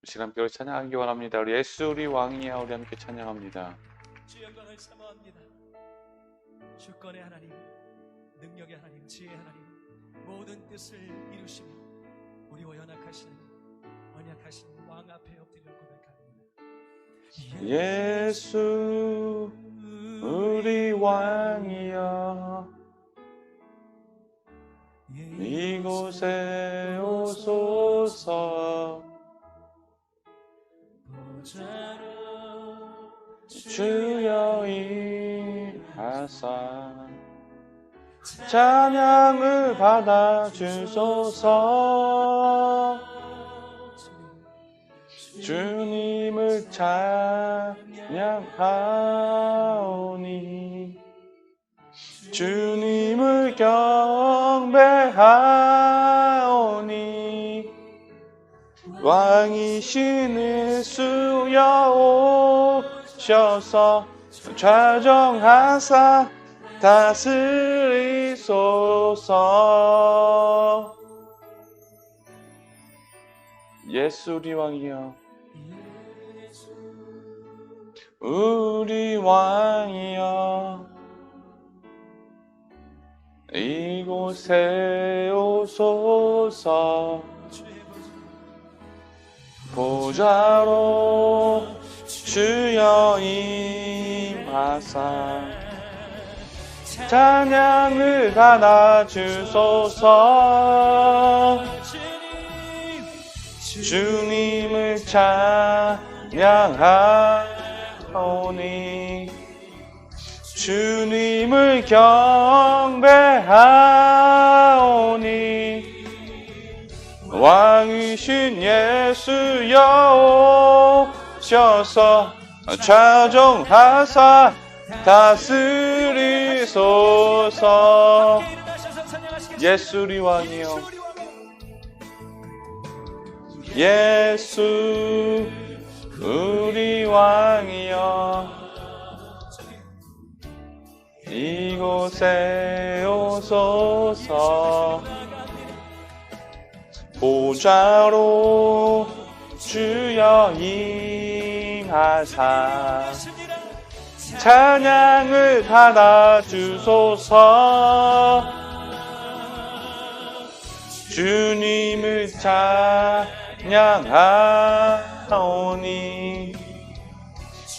시간 함께 찬양하기 원합니다. 우리 예수 우리 왕이야 우리 함께 찬양합니다. 주 영광을 사모합니다. 주권의 하나님, 능력의 하나님, 지혜의 하나님, 모든 뜻을 이루시며 우리와 연합하시는 언약하신 왕 앞에 엎드려 고백합니다. 예수 우리 왕이여 이곳에 오소서. 주여 임하사 찬양을 받아 주소서. 주님을 찬양하오니 주님을 경배하오니 왕이신 예수여 오셔서 좌정하사 다스리소서. 예수 우리 왕이여 우리 왕이여 이곳에 오소서. 보좌로 주여 임하사 찬양을 받아 주소서. 주님을 찬양하오니 주님을 경배하오니 왕이신 예수여 오셔서 좌정하사 다스리소서. 예수 우리 왕이여 예수 우리 왕이여 이곳에 오소서. 보좌로 주여 임하사 찬양을 받아 주소서. 주님을 찬양하오니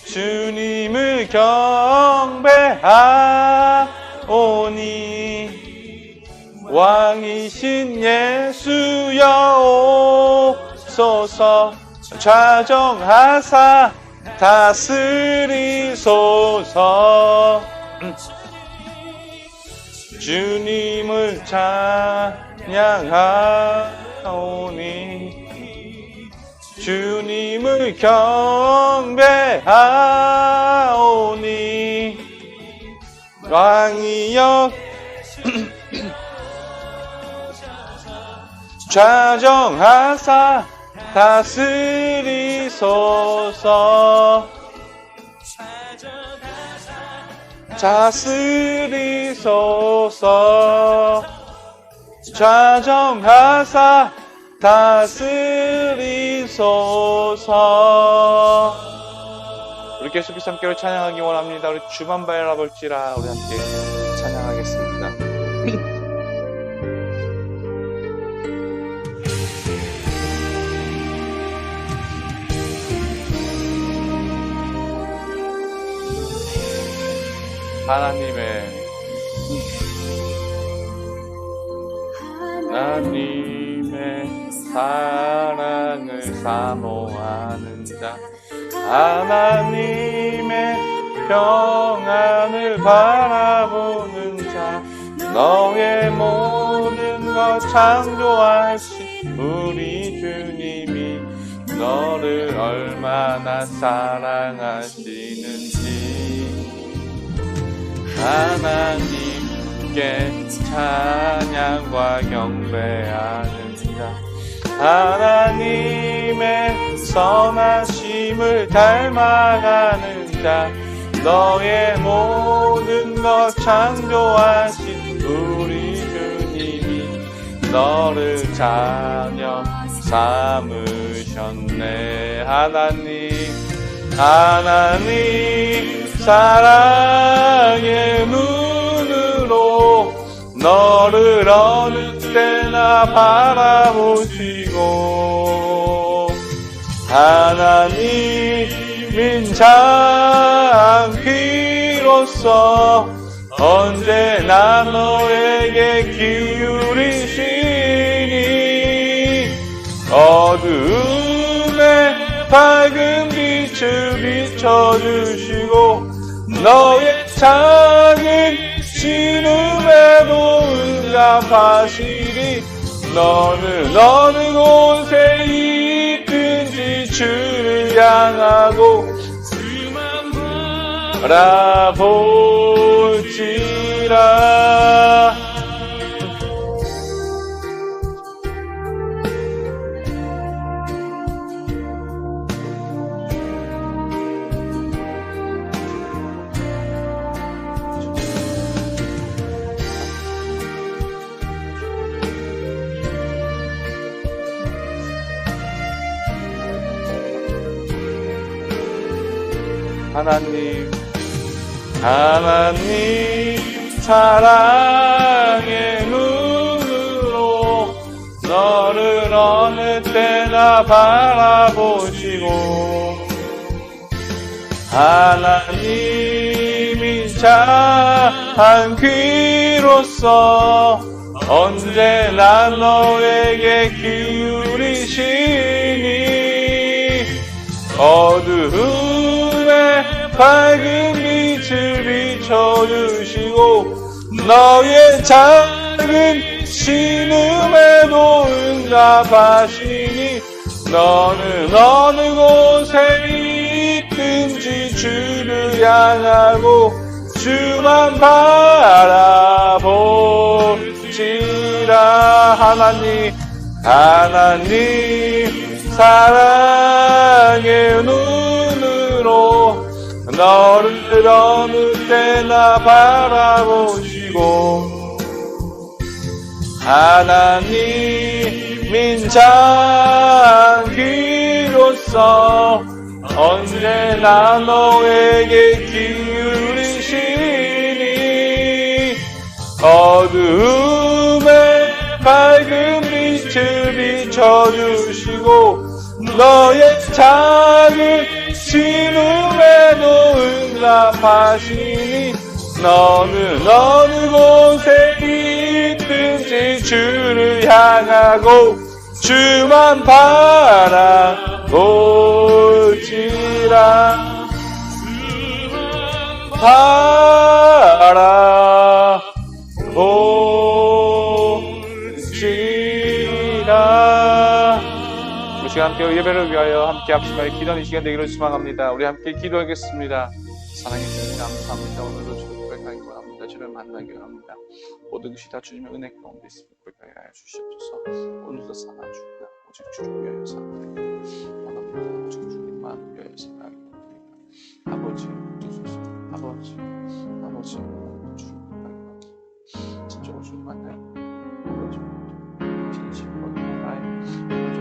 주님을 경배하오니 왕이신 예수여 오소서. 좌정하사 다스리소서. 주님을 찬양하오니 주님을 경배하오니 왕이여 좌정하사 다스리소서. 다스리소서. 좌정하사 다스리소서. 우리 계속해서 함께 찬양하기 원합니다. 우리 주만 바라볼지라 우리 함께 찬양하겠습니다. 하나님의 사랑을 사모하는 자, 하나님의 평안을 바라보는 자, 너의 모든 것 창조하신 우리 주님이 너를 얼마나 사랑하시는지 하나님께 찬양과 경배하는 자, 하나님의 선하심을 닮아가는 자, 너의 모든 것 창조하신 우리 주님이 너를 자녀 삼으셨네. 하나님 사랑의 눈으로 너를 어느 때나 바라보시고 하나님인 장귀로서 언제나 너에게 기울이시니 어두움에 밝은 빛을 비춰주시고 너의 작은 신음에도 응답하시니 너는 어느 곳에 있든지 주를 향하고 바라볼지라. 하나님 사랑의 눈으로 너를 어느 때나 바라보시고 하나님이 자한 귀로서 언제나 너에게 기울이시니 어두움에 밝은 빛을 비춰주시고 너의 작은 신음에도 응답하시니 너는 어느 곳에 있든지 주를 향하고 주만 바라볼지라. 하나님 사랑의 눈으로 너를 어느 때나 바라보시고 하나님인 장귀로서 언제나 너에게 기울이시니 어두움에 밝은 빛을 비춰주시고 너의 작은 신음에도 응답하시니 너는 어느 곳에 있든지 주를 향하고 주만 바라볼지라. 우리 시간 함께 예배를 위하여 함께 합심하여 기도하는 이 시간 되기를 소망합니다. 우리 함께 기도하겠습니다. 사랑해 주님 감사합니다. 오늘도 주를 고백하기 원합니다. 주를 만나기 원합니다. 모든 것이 다 주님의 은혜 가운데 있음을 고백하게 하여 주시옵소서. 오늘도 살아주시다. 오직 주를 위하여 살아가기 원합니다. 오직 주님만 위하여 살아가기 원합니다. 아버지 주소서. 아버지 주를 고백하기 원합니다. 진정으로 주님 만나요. 아버지 진심으로 나의 아버지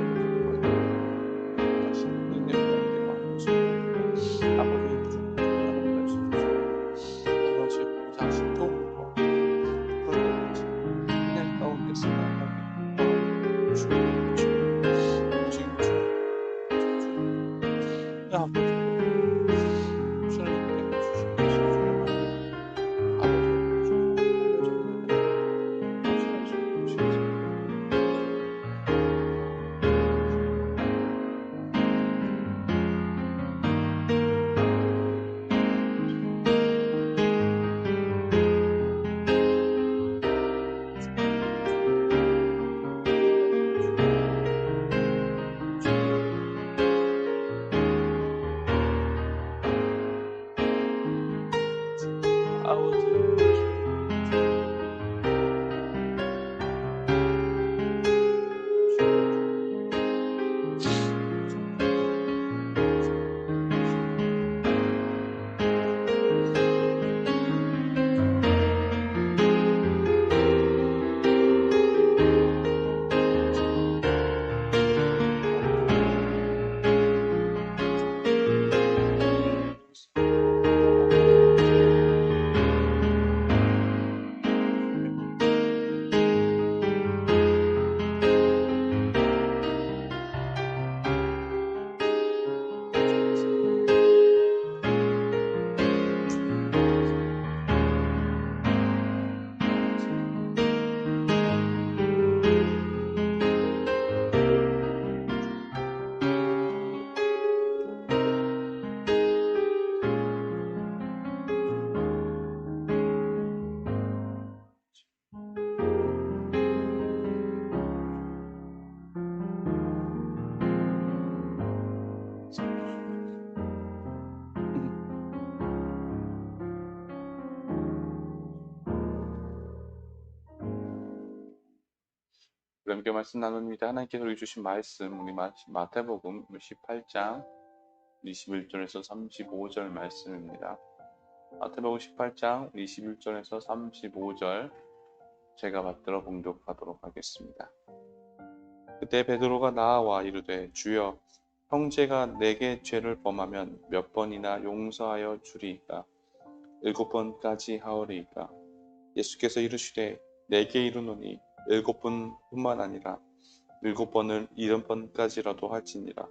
함께 말씀 나눕니다. 하나님께서 우리 주신 말씀 우리 마태복음 18장 21절에서 35절 말씀입니다. 마태복음 18장 21절에서 35절 제가 받들어 봉독하도록 하겠습니다. 그때 베드로가 나아와 이르되 주여 형제가 내게 죄를 범하면 몇 번이나 용서하여 주리이까 7번까지 하오리이까 예수께서 이르시되 내게 이르노니 7번뿐만 아니라 7번을 70번까지라도 할지니라.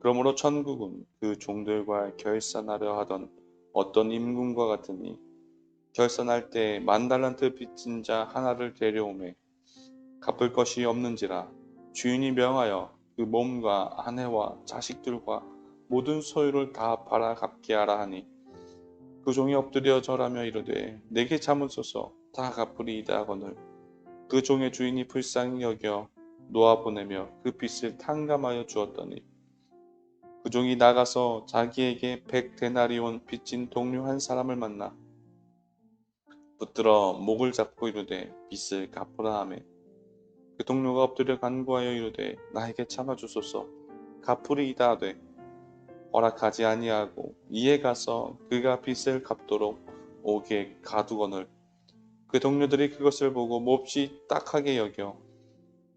그러므로 천국은 그 종들과 결산하려 하던 어떤 임금과 같으니 결산할 때 10,000달란트 빚진 자 하나를 데려오매 갚을 것이 없는지라 주인이 명하여 그 몸과 아내와 자식들과 모든 소유를 다 팔아 갚게 하라 하니 그 종이 엎드려 절하며 이르되 내게 자문소서 다 갚으리이다 하거늘 그 종의 주인이 불쌍히 여겨 놓아보내며 그 빚을 탕감하여 주었더니 그 종이 나가서 자기에게 100데나리온 빚진 동료 한 사람을 만나 붙들어 목을 잡고 이르되 빚을 갚으라 하매 그 동료가 엎드려 간구하여 이르되 나에게 참아주소서 갚으리이다 하되 허락하지 아니하고 이에 가서 그가 빚을 갚도록 오게 가두거늘 그 동료들이 그것을 보고 몹시 딱하게 여겨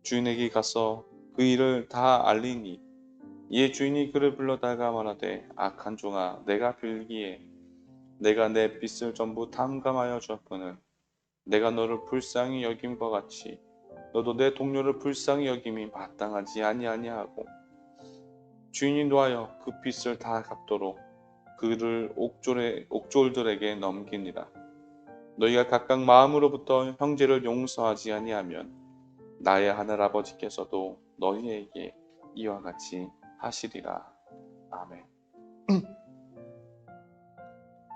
주인에게 가서 그 일을 다 알리니 이에 주인이 그를 불러다가 말하되 악한 종아 내가 빌기에 내가 내 빚을 전부 탕감하여 주었거늘 내가 너를 불쌍히 여김과 같이 너도 내 동료를 불쌍히 여김이 마땅하지 아니하고 주인이 노하여 그 빚을 다 갚도록 그를 옥졸들에게 넘기니라. 너희가 각각 마음으로부터 형제를 용서하지 아니하면 나의 하늘아버지께서도 너희에게 이와 같이 하시리라. 아멘.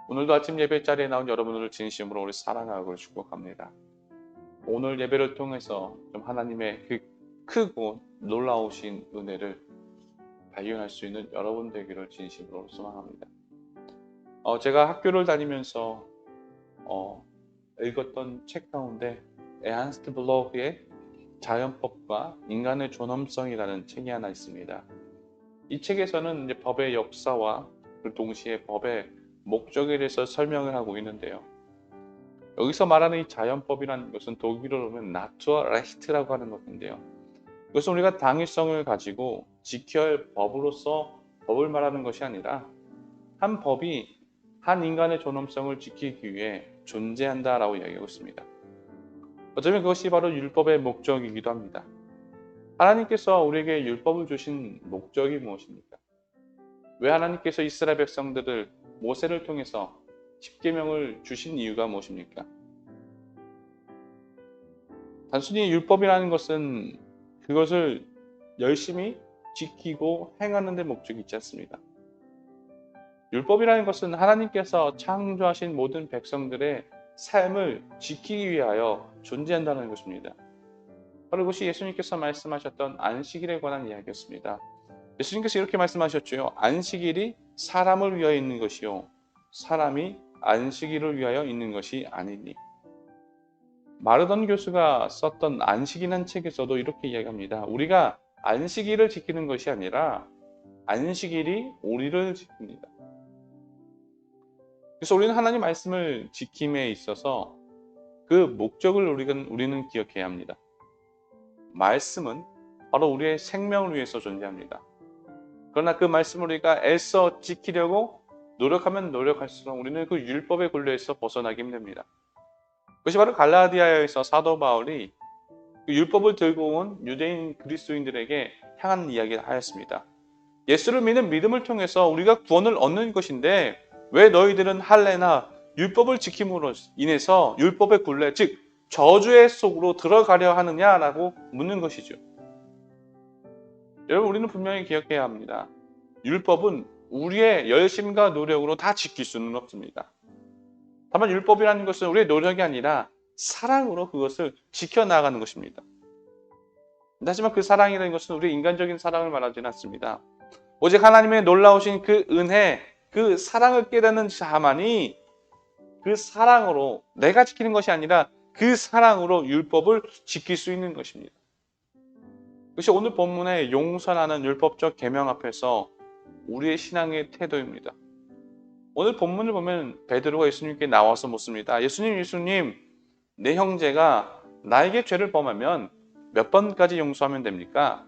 오늘도 아침 예배 자리에 나온 여러분을 진심으로 우리 사랑하고 축복합니다. 오늘 예배를 통해서 좀 하나님의 그 크고 놀라우신 은혜를 발견할 수 있는 여러분 되기를 진심으로 소망합니다. 제가 학교를 다니면서 읽었던 책 가운데 에한스트 블로그의 자연법과 인간의 존엄성이라는 책이 하나 있습니다. 이 책에서는 이제 법의 역사와 그 동시에 법의 목적에 대해서 설명을 하고 있는데요. 여기서 말하는 이 자연법이라는 것은 독일어로 보면 나투어레히트라고 하는 것인데요. 그것은 우리가 당위성을 가지고 지켜야 할 법으로서 법을 말하는 것이 아니라 한 법이 한 인간의 존엄성을 지키기 위해 존재한다라고 이야기하고 있습니다. 어쩌면 그것이 바로 율법의 목적이기도 합니다. 하나님께서 우리에게 율법을 주신 목적이 무엇입니까? 왜 하나님께서 이스라엘 백성들을 모세를 통해서 십계명을 주신 이유가 무엇입니까? 단순히 율법이라는 것은 그것을 열심히 지키고 행하는 데 목적이 있지 않습니다. 율법이라는 것은 하나님께서 창조하신 모든 백성들의 삶을 지키기 위하여 존재한다는 것입니다. 바로 그것이 예수님께서 말씀하셨던 안식일에 관한 이야기였습니다. 예수님께서 이렇게 말씀하셨죠. 안식일이 사람을 위하여 있는 것이요 사람이 안식일을 위하여 있는 것이 아니니. 마르던 교수가 썼던 안식이라는 책에서도 이렇게 이야기합니다. 우리가 안식일을 지키는 것이 아니라 안식일이 우리를 지킵니다. 그래서 우리는 하나님 말씀을 지킴에 있어서 그 목적을 우리는 기억해야 합니다. 말씀은 바로 우리의 생명을 위해서 존재합니다. 그러나 그 말씀을 우리가 애써 지키려고 노력하면 노력할수록 우리는 그 율법의 굴레에서 벗어나기 힘듭니다. 그것이 바로 갈라디아에서 사도 바울이 그 율법을 들고 온 유대인 그리스도인들에게 향한 이야기를 하였습니다. 예수를 믿는 믿음을 통해서 우리가 구원을 얻는 것인데 왜 너희들은 할례나 율법을 지킴으로 인해서 율법의 굴레, 즉 저주의 속으로 들어가려 하느냐라고 묻는 것이죠. 여러분 우리는 분명히 기억해야 합니다. 율법은 우리의 열심과 노력으로 다 지킬 수는 없습니다. 다만 율법이라는 것은 우리의 노력이 아니라 사랑으로 그것을 지켜나가는 것입니다. 하지만 그 사랑이라는 것은 우리의 인간적인 사랑을 말하지는 않습니다. 오직 하나님의 놀라우신 그 은혜, 그 사랑을 깨닫는 자만이 그 사랑으로 내가 지키는 것이 아니라 그 사랑으로 율법을 지킬 수 있는 것입니다. 그것이 오늘 본문의 용서라는 율법적 계명 앞에서 우리의 신앙의 태도입니다. 오늘 본문을 보면 베드로가 예수님께 나와서 묻습니다. 예수님, 내 형제가 나에게 죄를 범하면 몇 번까지 용서하면 됩니까?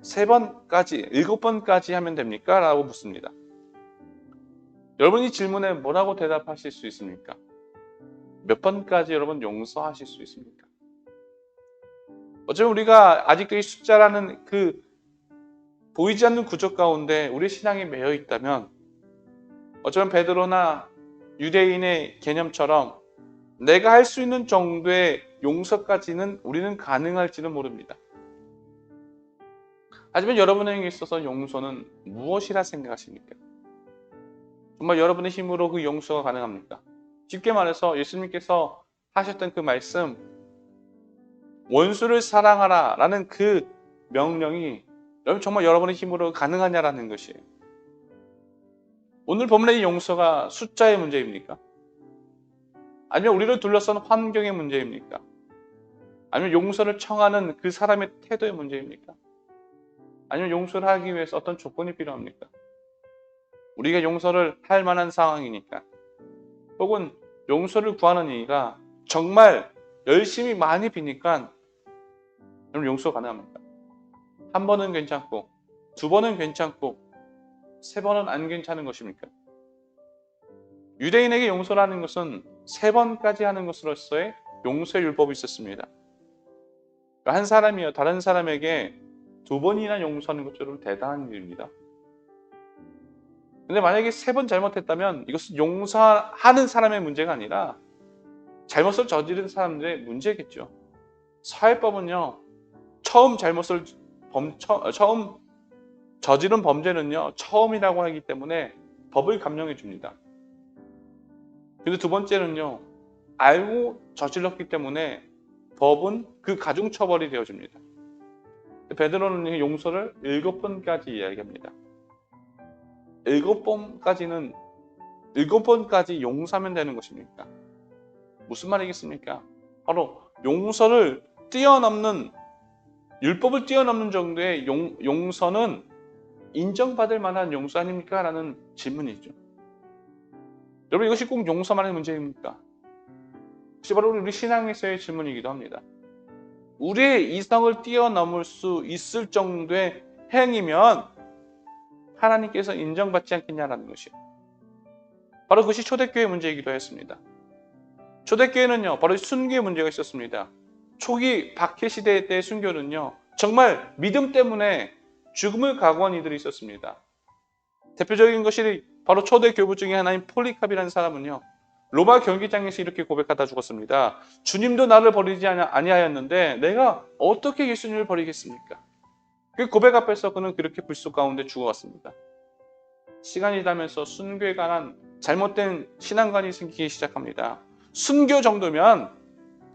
3번까지, 7번까지 하면 됩니까? 라고 묻습니다. 여러분 이 질문에 뭐라고 대답하실 수 있습니까? 몇 번까지 여러분 용서하실 수 있습니까? 어쩌면 우리가 아직도 이 숫자라는 그 보이지 않는 구조 가운데 우리 신앙이 매여 있다면 어쩌면 베드로나 유대인의 개념처럼 내가 할 수 있는 정도의 용서까지는 우리는 가능할지는 모릅니다. 하지만 여러분에게 있어서 용서는 무엇이라 생각하십니까? 정말 여러분의 힘으로 그 용서가 가능합니까? 쉽게 말해서 예수님께서 하셨던 그 말씀, 원수를 사랑하라 라는 그 명령이 여러분 정말 여러분의 힘으로 가능하냐라는 것이에요. 오늘 본문의 이 용서가 숫자의 문제입니까? 아니면 우리를 둘러싼 환경의 문제입니까? 아니면 용서를 청하는 그 사람의 태도의 문제입니까? 아니면 용서를 하기 위해서 어떤 조건이 필요합니까? 우리가 용서를 할 만한 상황이니까, 혹은 용서를 구하는 이가 정말 열심히 많이 비니까 여러분 용서가 가능합니까? 1번은 괜찮고 2번은 괜찮고 3번은 안 괜찮은 것입니까? 유대인에게 용서라는 것은 3번까지 하는 것으로서의 용서의 율법이 있었습니다. 한 사람이요 다른 사람에게 2번이나 용서하는 것처럼 대단한 일입니다. 근데 만약에 3번 잘못했다면 이것은 용서하는 사람의 문제가 아니라 잘못을 저지른 사람들의 문제겠죠. 사회법은요, 처음 저지른 범죄는요, 처음이라고 하기 때문에 법을 감형해 줍니다. 근데 2번째는요, 알고 저질렀기 때문에 법은 그 가중처벌이 되어줍니다. 베드로는 용서를 7번까지 이야기합니다. 7번까지 용서하면 되는 것입니까? 무슨 말이겠습니까? 바로 용서를 뛰어넘는, 율법을 뛰어넘는 정도의 용서는 인정받을 만한 용서 아닙니까? 라는 질문이죠. 여러분 이것이 꼭 용서만의 문제입니까? 그것이 바로 우리 신앙에서의 질문이기도 합니다. 우리의 이성을 뛰어넘을 수 있을 정도의 행위면 하나님께서 인정받지 않겠냐라는 것이요. 바로 그것이 초대교회 문제이기도 했습니다. 초대교회는요, 바로 순교의 문제가 있었습니다. 초기 박해시대 때의 순교는요, 정말 믿음 때문에 죽음을 각오한 이들이 있었습니다. 대표적인 것이 바로 초대 교부 중에 하나인 폴리캅이라는 사람은요, 로마 경기장에서 이렇게 고백하다 죽었습니다. 주님도 나를 버리지 아니하였는데 내가 어떻게 예수님을 버리겠습니까? 그 고백 앞에서 그는 그렇게 불속 가운데 죽어갔습니다. 시간이 지나면서 순교에 관한 잘못된 신앙관이 생기기 시작합니다. 순교 정도면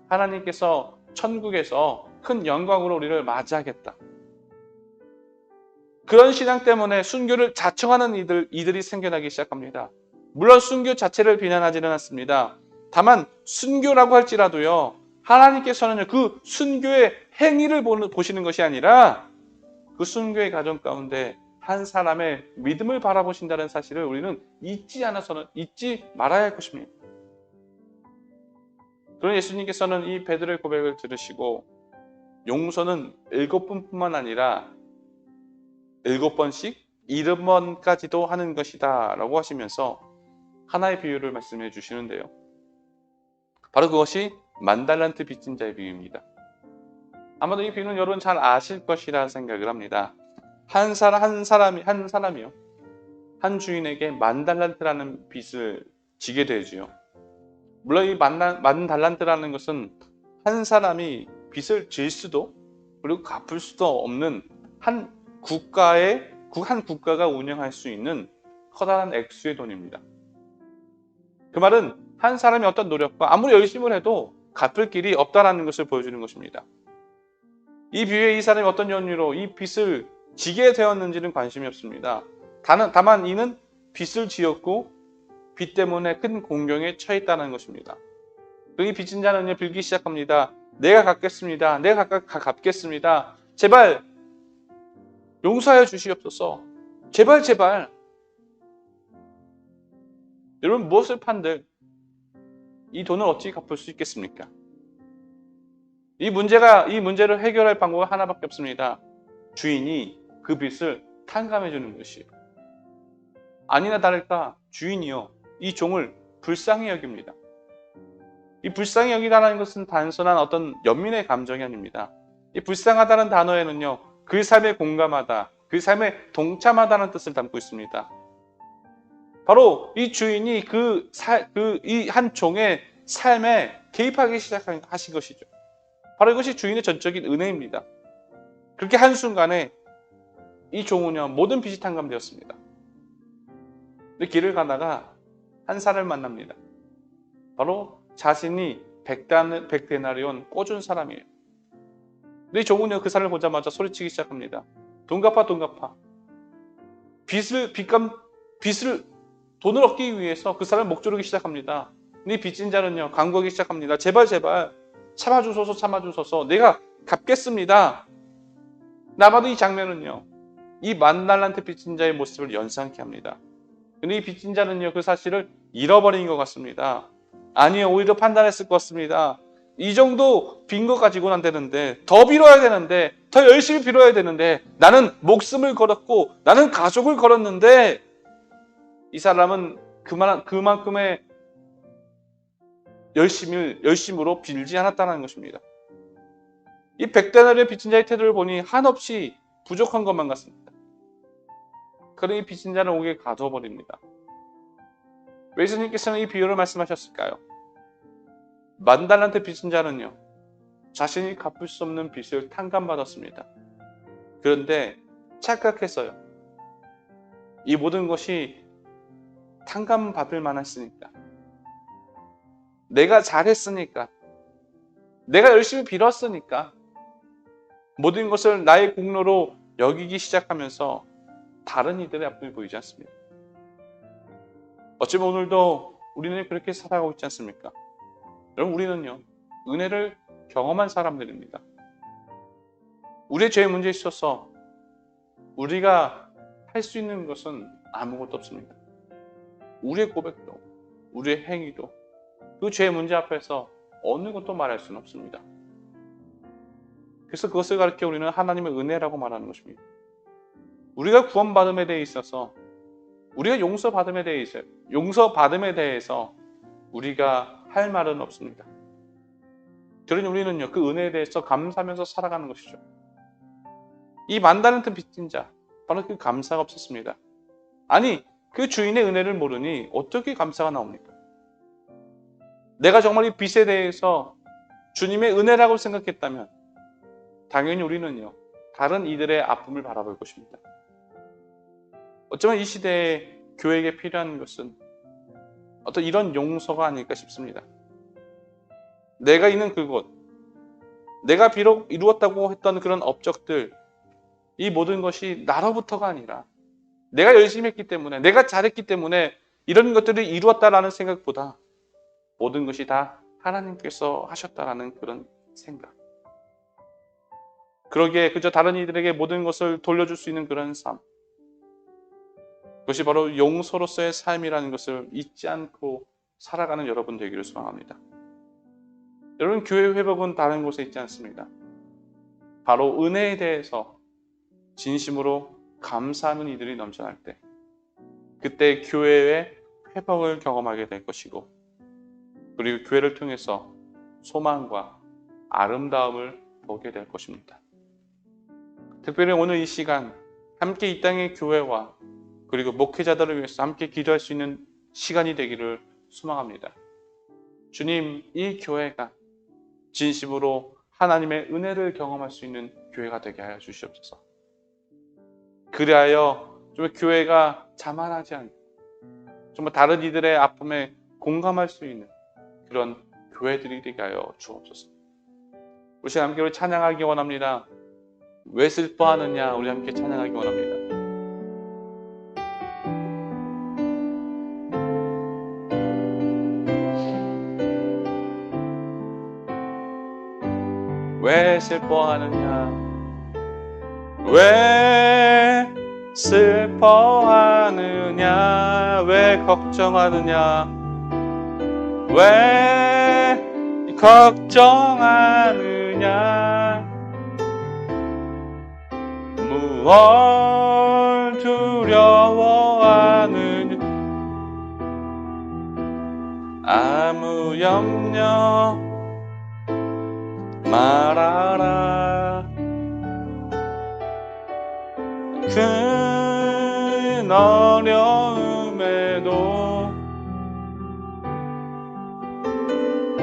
하나님께서 천국에서 큰 영광으로 우리를 맞이하겠다. 그런 신앙 때문에 순교를 자청하는 이들이 생겨나기 시작합니다. 물론 순교 자체를 비난하지는 않습니다. 다만 순교라고 할지라도요, 하나님께서는 그 순교의 행위를 보시는 것이 아니라 그 순교의 과정 가운데 한 사람의 믿음을 바라보신다는 사실을 우리는 잊지 말아야 할 것입니다. 그런 예수님께서는 이 베드로의 고백을 들으시고 용서는 7번뿐만 아니라 7번씩 7번까지도 하는 것이다 라고 하시면서 하나의 비유를 말씀해 주시는데요. 바로 그것이 만달란트 빚진 자의 비유입니다. 아마도 이 비유는 여러분 잘 아실 것이라 생각을 합니다. 한 사람이요, 한 주인에게 10,000달란트라는 빚을 지게 되지요. 물론 이 10,000달란트라는 것은 한 사람이 빚을 질 수도 그리고 갚을 수도 없는 한 국가가 운영할 수 있는 커다란 액수의 돈입니다. 그 말은 한 사람이 어떤 노력과 아무리 열심을 해도 갚을 길이 없다라는 것을 보여주는 것입니다. 이 비유에 이 사람이 어떤 연유로 이 빚을 지게 되었는지는 관심이 없습니다. 다만 이는 빚을 지었고 빚 때문에 큰 공경에 처했다는 것입니다. 이 빚진 자는 빌기 시작합니다. 내가 갚겠습니다. 내가 갚겠습니다. 제발 용서하여 주시옵소서. 제발 제발. 여러분 무엇을 판들 이 돈을 어찌 갚을 수 있겠습니까? 이 문제를 해결할 방법은 하나밖에 없습니다. 주인이 그 빚을 탕감해 주는 것이에요. 아니나 다를까 주인이요 이 종을 불쌍히 여깁니다. 이 불쌍히 여기다라는 것은 단순한 어떤 연민의 감정이 아닙니다. 이 불쌍하다는 단어에는요 그 삶에 공감하다, 그 삶에 동참하다는 뜻을 담고 있습니다. 바로 이 주인이 이 한 종의 삶에 개입하기 시작하신 것이죠. 바로 이것이 주인의 전적인 은혜입니다. 그렇게 한순간에 이 종은요 모든 빚이 탕감되었습니다. 근데 길을 가다가 한 사람을 만납니다. 바로 자신이 백데나리온 꿔준 사람이에요. 근데 이 종은요 그 사람을 보자마자 소리치기 시작합니다. 돈 갚아, 돈 갚아. 빚을 돈을 얻기 위해서 그 사람을 목조르기 시작합니다. 근데 이 빚진 자는요 간구하기 시작합니다. 제발 제발 참아주소서, 참아주소서. 내가 갚겠습니다. 나봐도 이 장면은요 이 10,000달란트 빚진 자의 모습을 연상케 합니다. 근데 이 빚진 자는요 그 사실을 잃어버린 것 같습니다. 아니요 오히려 판단했을 것 같습니다. 이 정도 빈 거 가지고는 안 되는데 더 빌어야 되는데 더 열심히 빌어야 되는데 나는 목숨을 걸었고 나는 가족을 걸었는데 이 사람은 그만큼의 열심으로 빌지 않았다는 것입니다. 이 100데나리온 빚진 자의 태도를 보니 한없이 부족한 것만 같습니다. 그러니 빚진 자는 옥에 가둬버립니다. 왜 예수님께서는 이 비유를 말씀하셨을까요? 10,000달란트 빚진 자는요 자신이 갚을 수 없는 빚을 탕감받았습니다. 그런데 착각했어요. 이 모든 것이 탕감받을 만했으니까, 내가 잘했으니까, 내가 열심히 빌었으니까 모든 것을 나의 공로로 여기기 시작하면서 다른 이들의 아픔이 보이지 않습니다. 어쩌면 오늘도 우리는 그렇게 살아가고 있지 않습니까? 여러분 우리는요 은혜를 경험한 사람들입니다. 우리의 죄의 문제에 있어서 우리가 할 수 있는 것은 아무것도 없습니다. 우리의 고백도 우리의 행위도 그 죄의 문제 앞에서 어느 것도 말할 수는 없습니다. 그래서 그것을 가르쳐 우리는 하나님의 은혜라고 말하는 것입니다. 우리가 구원받음에 대해 있어서 우리가 용서받음에 대해서 우리가 할 말은 없습니다. 그러니 우리는요 그 은혜에 대해서 감사하면서 살아가는 것이죠. 이 10,000달란트 빚진 자 바로 그 감사가 없었습니다. 아니 그 주인의 은혜를 모르니 어떻게 감사가 나옵니까? 내가 정말 이 빚에 대해서 주님의 은혜라고 생각했다면 당연히 우리는요 다른 이들의 아픔을 바라볼 것입니다. 어쩌면 이 시대에 교회에게 필요한 것은 어떤 이런 용서가 아닐까 싶습니다. 내가 있는 그곳, 내가 비록 이루었다고 했던 그런 업적들, 이 모든 것이 나로부터가 아니라 내가 열심히 했기 때문에, 내가 잘했기 때문에 이런 것들을 이루었다라는 생각보다 모든 것이 다 하나님께서 하셨다라는 그런 생각. 그러기에 그저 다른 이들에게 모든 것을 돌려줄 수 있는 그런 삶. 그것이 바로 용서로서의 삶이라는 것을 잊지 않고 살아가는 여러분 되기를 소망합니다. 여러분 교회 회복은 다른 곳에 있지 않습니다. 바로 은혜에 대해서 진심으로 감사하는 이들이 넘쳐날 때 그때 교회의 회복을 경험하게 될 것이고 그리고 교회를 통해서 소망과 아름다움을 보게 될 것입니다. 특별히 오늘 이 시간 함께 이 땅의 교회와 그리고 목회자들을 위해서 함께 기도할 수 있는 시간이 되기를 소망합니다. 주님, 이 교회가 진심으로 하나님의 은혜를 경험할 수 있는 교회가 되게 하여 주시옵소서. 그리하여 좀 교회가 자만하지 않고 정말 다른 이들의 아픔에 공감할 수 있는 그런 교회들이 되게 하여 주옵소서. 우리 함께 찬양하기 원합니다. 왜 슬퍼하느냐 우리 함께 찬양하기 원합니다. 왜 슬퍼하느냐 왜 슬퍼하느냐? 왜 걱정하느냐? 왜 걱정하느냐? 무얼 두려워하느냐? 아무 염려 말아라. 큰 어려움에도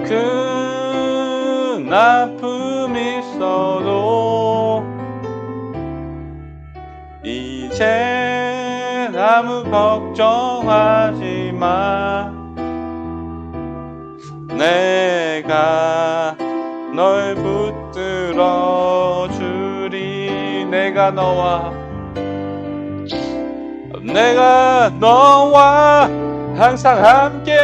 큰 아픔이 있어도 이제 아무 걱정하지 마. 내가 널 붙들어 주리. 내가 너와 항상 함께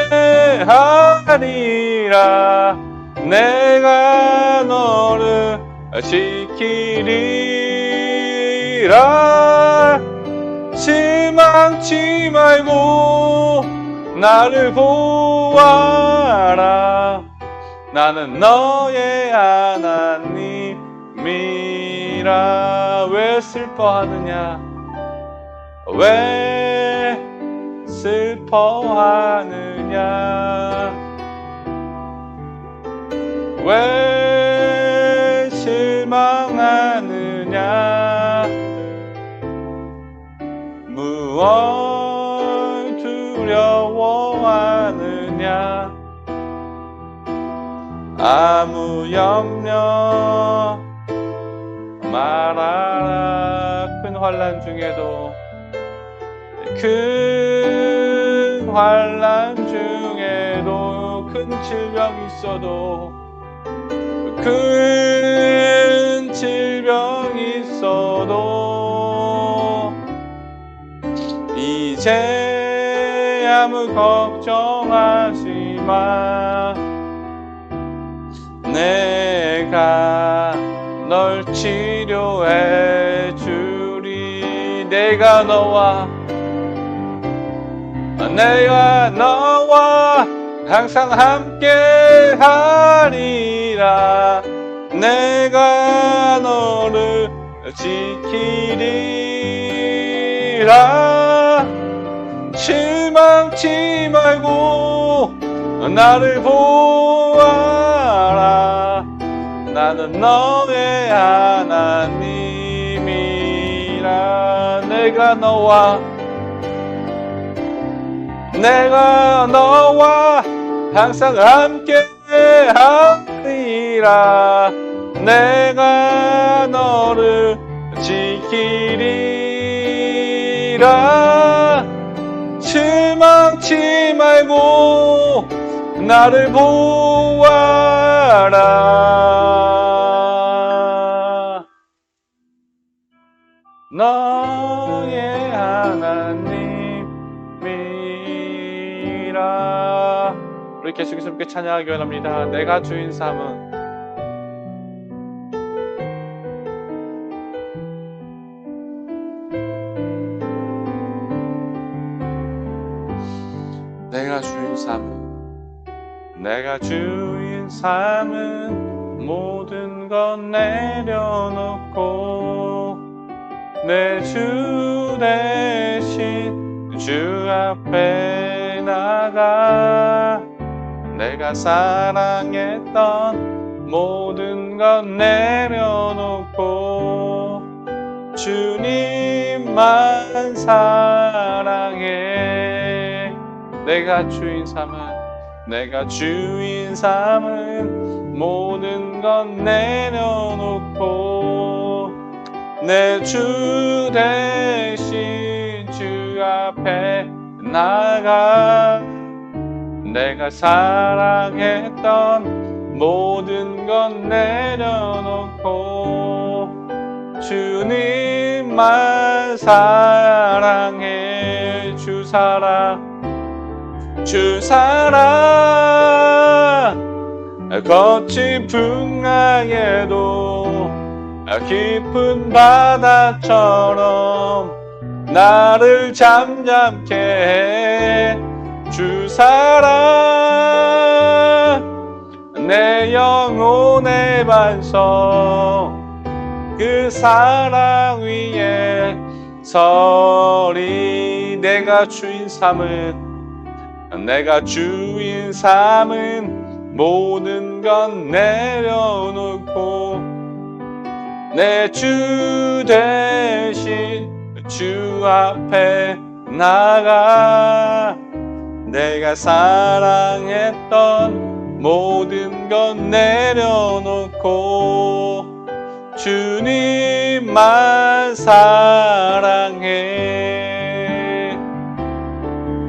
하리라. 내가 너를 지키리라. 실망치 말고 나를 보아라. 나는 너의 하나님이라. 왜 슬퍼하느냐? 왜 슬퍼하느냐? 왜 실망하느냐? 무얼 두려워하느냐? 아무 염려 말아라. 큰 환난 중에도 큰 질병이 있어도 큰 질병이 있어도 이제 아무 걱정하지 마. 내가 널 치료해 주리. 내가 너와 항상 함께 하리라. 내가 너를 지키리라. 실망치 말고 나를 보아라. 나는 너의 하나님이라. 내가 너와 항상 함께 하리라. 내가 너를 지키리라. 실망치 말고 나를 보아라. 너의 하나님이라. 우리 계속해서 함께 찬양하기 원합니다. 내가 주인 삼은 내가 주인 삼은 모든 것 내려놓고 내 주 대신 주 앞에 나가. 내가 사랑했던 모든 것 내려놓고 주님만 사랑해. 내가 주인 삼은 모든 것 내려놓고 내 주 대신 주 앞에 나가. 내가 사랑했던 모든 것 내려놓고 주님만 사랑해. 주 사랑 거친 풍랑에도 깊은 바다처럼 나를 잠잠케 해 주사랑 내 영혼의 반석 그 사랑 위에 서리 내가 주인 삼은 모든 건 내려놓고 내 주 대신 주 앞에 나가 내가 사랑했던 모든 건 내려놓고 주님만 사랑해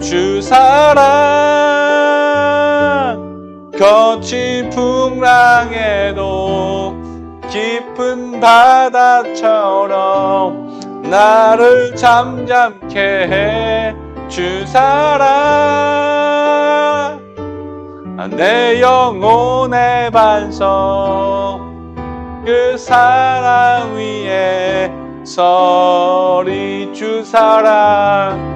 주 사랑 거친 풍랑에도 깊은 바다처럼 나를 잠잠케 해 주 사랑 내 영혼의 반석 그 사랑 위에 서리 주 사랑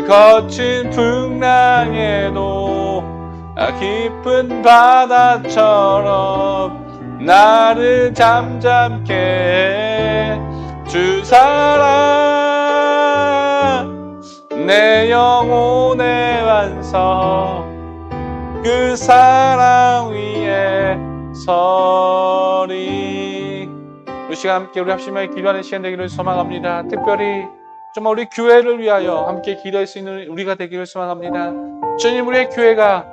거친 풍랑에도 깊은 바다처럼 나를 잠잠케 해 주 사랑 내 영혼의 반석 그 사랑 위에 서리 이 시간 함께 우리 합심하여 기도하는 시간 되기를 소망합니다. 특별히 정말 우리 교회를 위하여 함께 기도할 수 있는 우리가 되기를 소망합니다. 주님 우리의 교회가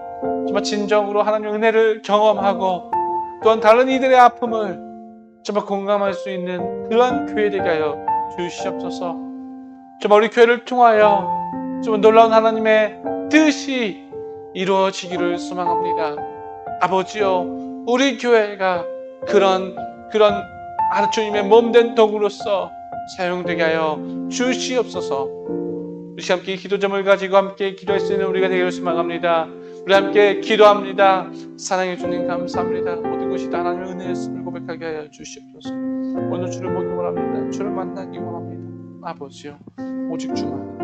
정말 진정으로 하나님의 은혜를 경험하고 또한 다른 이들의 아픔을 정말 공감할 수 있는 그러한 교회 되게 하여 주시옵소서. 정말 우리 교회를 통하여 정말 놀라운 하나님의 뜻이 이루어지기를 소망합니다. 아버지요 우리 교회가 그런 주님의 몸된 도구로서 사용되게 하여 주시옵소서. 우리 함께 기도점을 가지고 함께 기도할 수 있는 우리가 되기를 소망합니다. 우리 함께 기도합니다. 사랑해 주님 감사합니다. 모든 것이 다 하나님의 은혜였음을 고백하게 하여 주시옵소서. 오늘 주를 보기 원합니다. 주를 만나기 원합니다. 아버지요 오직 주만